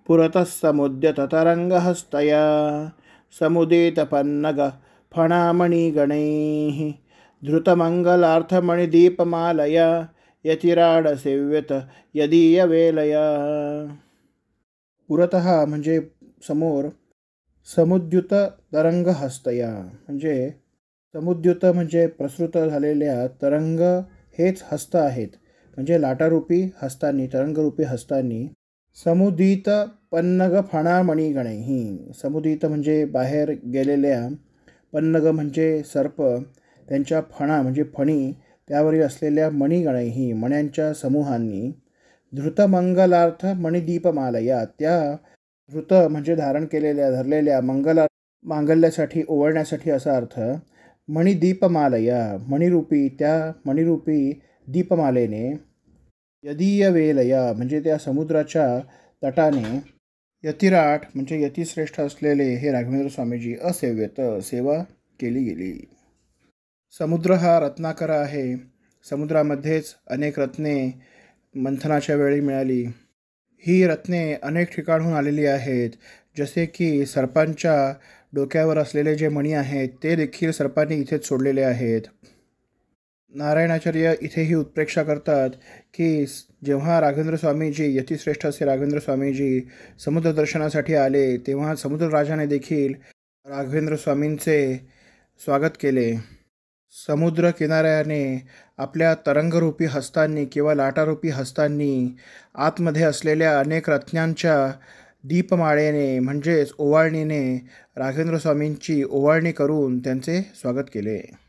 पुरतः समुद्यततरङ्गहस्तया समुदितपन्नग फणामणिगणैः धृतमङ्गलार्थमणिदीपमालया यतिराडसेव्यत यदीयवेलया। पुरतः म्हणजे समोर, समुद्युत तरंगहस्तया म्हणजे समुद्युत म्हणजे प्रसृत झालेल्या तरंग हेच हस्त आहेत, म्हणजे लाटारूपी हस्तांनी, तरंगरूपी हस्तांनी समुदित पन्नग फणामणिगणैः, समुदित म्हणजे बाहेर गेलेल्या, पन्नग म्हणजे सर्प, त्यांच्या फणा म्हणजे फणी, त्यावरील असलेल्या मणिगणैः मण्यांच्या समूहांनी धृतमंगलार्थ मणिदीपमालया, त्या धृत म्हणजे धारण केलेल्या, धरलेल्या, मांगल्यासाठी, ओवळण्यासाठी असा अर्थ, मणिदीपमालया मणिरूपी, त्या मणिरूपी दीपमालेने, यदीयवेलया म्हणजे त्या समुद्राच्या तटाने, यतिराट म्हणजे यतिश्रेष्ठ असलेले हे राघवेंद्र स्वामीजी असेव्यत सेवा केली गेली। समुद्र हा रत्नाकर आहे, समुद्रामध्येच अनेक रत्ने मंथनाच्या वेळी मिळाली। ही रत्ने अनेक ठिकाणहून आलेली आहेत, जसे की सर्पांच्या डोक्यावर असलेले जे मणी आहेत ते देखील सर्पांनी इथेच सोडलेले आहेत। नारायणाचार्य इथेही उत्प्रेक्षा करतात की जेव्हा राघवेंद्र स्वामीजी, यतिश्रेष्ठ असे राघवेंद्र स्वामीजी समुद्रदर्शनासाठी आले, तेव्हा समुद्रराजाने देखील राघवेंद्र स्वामींचे स्वागत केले। समुद्र किनाऱ्याने आपल्या तरंगरूपी हस्तांनी किंवा लाटारूपी हस्तांनी आतमध्ये असलेल्या अनेक रत्नांच्या दीपमाळेने म्हणजेच ओवाळणीने राघवेंद्र स्वामींची ओवाळणी करून त्यांचे स्वागत केले।